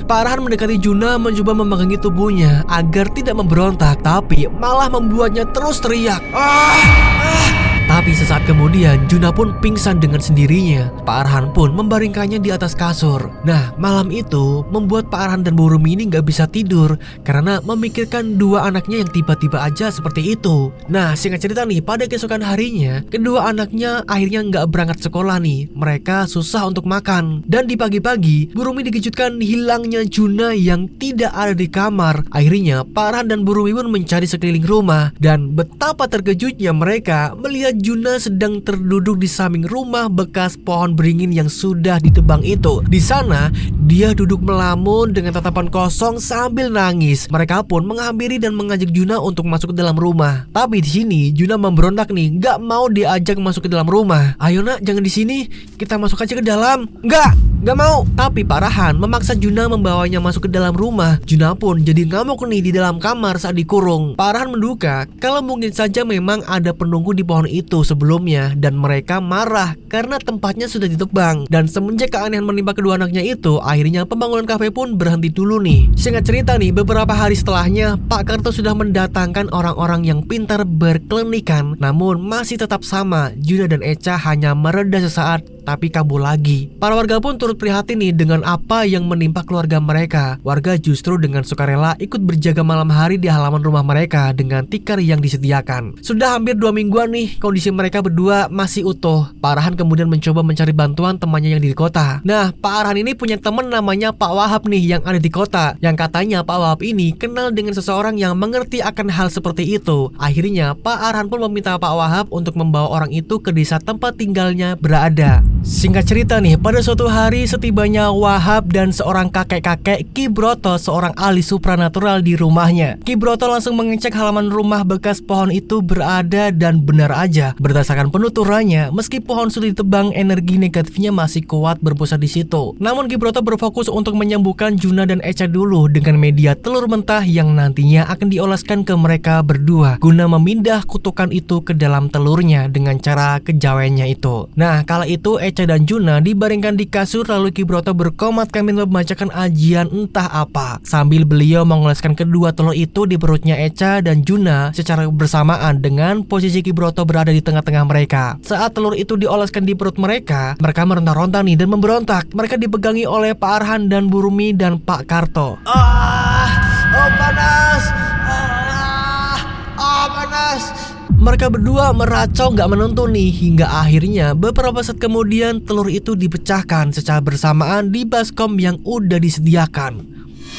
Pak Arhan mendekati Juna, mencoba memegangi tubuhnya agar tidak memberontak, tapi malah membuatnya terus teriak. Tapi sesaat kemudian Juna pun pingsan dengan sendirinya. Pak Arhan pun membaringkannya di atas kasur. Nah, malam itu membuat Pak Arhan dan Bu Rumi ini gak bisa tidur karena memikirkan dua anaknya yang tiba-tiba aja seperti itu. Nah, singkat cerita nih, pada keesokan harinya kedua anaknya akhirnya gak berangkat sekolah nih. Mereka susah untuk makan. Dan di pagi-pagi Bu Rumi dikejutkan hilangnya Juna yang tidak ada di kamar. Akhirnya Pak Arhan dan Bu Rumi pun mencari sekeliling rumah, dan betapa terkejutnya mereka melihat Juna sedang terduduk di samping rumah bekas pohon beringin yang sudah ditebang itu. Di sana dia duduk melamun dengan tatapan kosong sambil nangis. Mereka pun menghampiri dan mengajak Juna untuk masuk ke dalam rumah. Tapi di sini Juna memberontak nih, gak mau diajak masuk ke dalam rumah. Ayo nak, jangan di sini, kita masuk aja ke dalam. Gak mau. Tapi Pak Arhan memaksa Juna membawanya masuk ke dalam rumah. Juna pun jadi ngamuk nih di dalam kamar saat dikurung. Pak Arhan menduga kalau mungkin saja memang ada penunggu di pohon itu sebelumnya, dan mereka marah karena tempatnya sudah ditebang. Dan semenjak keanehan menimpa kedua anaknya itu, akhirnya pembangunan kafe pun berhenti dulu nih. Singkat cerita nih, beberapa hari setelahnya Pak Karto sudah mendatangkan orang-orang yang pintar berkelenikan, namun masih tetap sama. Juna dan Echa hanya mereda sesaat tapi kabur lagi. Para warga pun turut prihatin nih dengan apa yang menimpa keluarga mereka. Warga justru dengan sukarela ikut berjaga malam hari di halaman rumah mereka dengan tikar yang disediakan. Sudah hampir 2 mingguan nih kondisi mereka berdua masih utuh. Pak Arhan kemudian mencoba mencari bantuan temannya yang di kota. Nah, Pak Arhan ini punya teman namanya Pak Wahab nih yang ada di kota, yang katanya Pak Wahab ini kenal dengan seseorang yang mengerti akan hal seperti itu. Akhirnya Pak Arhan pun meminta Pak Wahab untuk membawa orang itu ke desa tempat tinggalnya berada. Singkat cerita nih, pada suatu hari setibanya Wahab dan seorang kakek-kakek Ki Broto, seorang ahli supranatural di rumahnya. Ki Broto langsung mengecek halaman rumah bekas pohon itu berada, dan benar aja berdasarkan penuturannya, meski pohon sudah ditebang, energi negatifnya masih kuat berpusat di situ. Namun Ki Broto berfokus untuk menyembuhkan Juna dan Echa dulu dengan media telur mentah yang nantinya akan diolaskan ke mereka berdua guna memindah kutukan itu ke dalam telurnya dengan cara kejawennya itu. Nah, kala itu Echa dan Juna dibaringkan di kasur, lalu Ki Broto berkomat kami membacakan ajian entah apa sambil beliau mengoleskan kedua telur itu di perutnya Echa dan Juna secara bersamaan dengan posisi Ki Broto berada di tengah-tengah mereka. Saat telur itu dioleskan di perut mereka, mereka meronta-ronta nih dan memberontak. Mereka dipegangi oleh Pak Arhan dan Bu Rumi dan Pak Karto. Panas! Panas! Mereka berdua meracau gak menentu nih, hingga akhirnya beberapa saat kemudian telur itu dipecahkan secara bersamaan di baskom yang udah disediakan.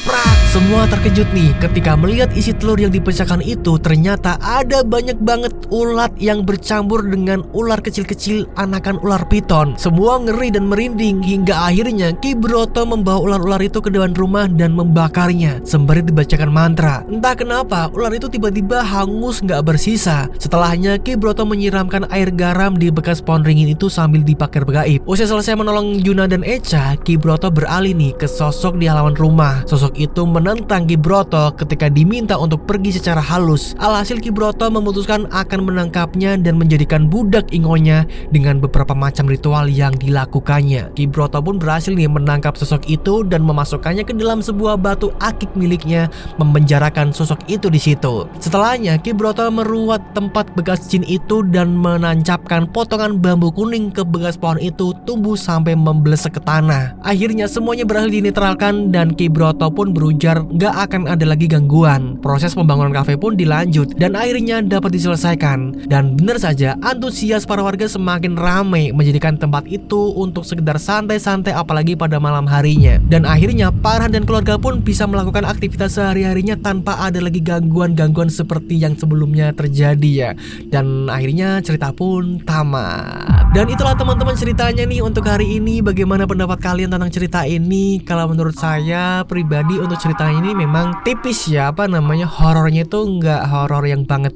Prak! Semua terkejut nih ketika melihat isi telur yang dipecahkan itu. Ternyata ada banyak banget ulat yang bercampur dengan ular kecil-kecil anakan ular piton. Semua ngeri dan merinding hingga akhirnya Ki Broto membawa ular-ular itu ke depan rumah dan membakarnya sembari dibacakan mantra. Entah kenapa ular itu tiba-tiba hangus gak bersisa. Setelahnya Ki Broto menyiramkan air garam di bekas pohon ringin itu sambil dipakir gaib. Usai selesai menolong Juna dan Echa, Ki Broto beralih nih ke sosok di halaman rumah. Sosok itu menentang Ki Broto ketika diminta untuk pergi secara halus. Alhasil Ki Broto memutuskan akan menangkapnya dan menjadikan budak Ingonya dengan beberapa macam ritual yang dilakukannya. Ki Broto pun berhasil nih menangkap sosok itu dan memasukkannya ke dalam sebuah batu akik miliknya, memenjarakan sosok itu di situ. Setelahnya Ki Broto meruat tempat bekas jin itu dan menancapkan potongan bambu kuning ke bekas pohon itu tumbuh sampai membelesek ke tanah. Akhirnya semuanya berhasil dinetralkan dan Ki Broto pun berujar gak akan ada lagi gangguan. Proses pembangunan kafe pun dilanjut dan akhirnya dapat diselesaikan. Dan benar saja, antusias para warga semakin ramai menjadikan tempat itu untuk sekedar santai-santai apalagi pada malam harinya. Dan akhirnya Farhan dan keluarga pun bisa melakukan aktivitas sehari-harinya tanpa ada lagi gangguan-gangguan seperti yang sebelumnya terjadi ya. Dan akhirnya cerita pun tamat. Dan itulah teman-teman ceritanya nih untuk hari ini. Bagaimana pendapat kalian tentang cerita ini? Kalau menurut saya pribadi untuk cerita ini memang tipis ya, horornya itu nggak horor yang banget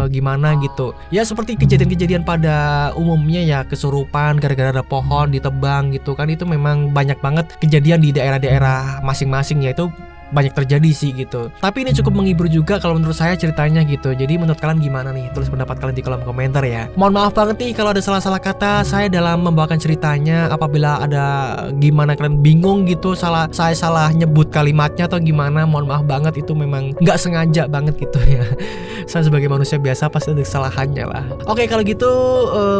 gimana gitu. Ya seperti kejadian-kejadian pada umumnya ya, kesurupan gara-gara ada pohon ditebang gitu kan, itu memang banyak banget kejadian di daerah-daerah masing-masing ya, itu banyak terjadi sih gitu. Tapi ini cukup menghibur juga kalau menurut saya ceritanya gitu. Jadi menurut kalian gimana nih? Tulis pendapat kalian di kolom komentar ya. Mohon maaf banget nih kalau ada salah-salah kata saya dalam membawakan ceritanya. Apabila ada gimana kalian bingung gitu, saya salah nyebut kalimatnya atau gimana, mohon maaf banget, itu memang nggak sengaja banget gitu ya. Saya sebagai manusia biasa pasti ada kesalahannya lah. Oke kalau gitu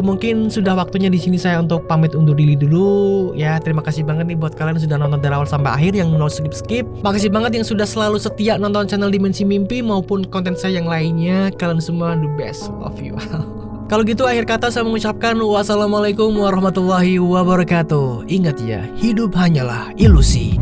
mungkin sudah waktunya di sini saya untuk pamit undur diri dulu ya. Terima kasih banget nih buat kalian yang sudah nonton dari awal sampai akhir, yang no skip. Makasih banget yang sudah selalu setia nonton channel Dimensi Mimpi maupun konten saya yang lainnya. Kalian semua the best, love you. Kalau gitu akhir kata saya mengucapkan wassalamualaikum warahmatullahi wabarakatuh. Ingat ya, hidup hanyalah ilusi.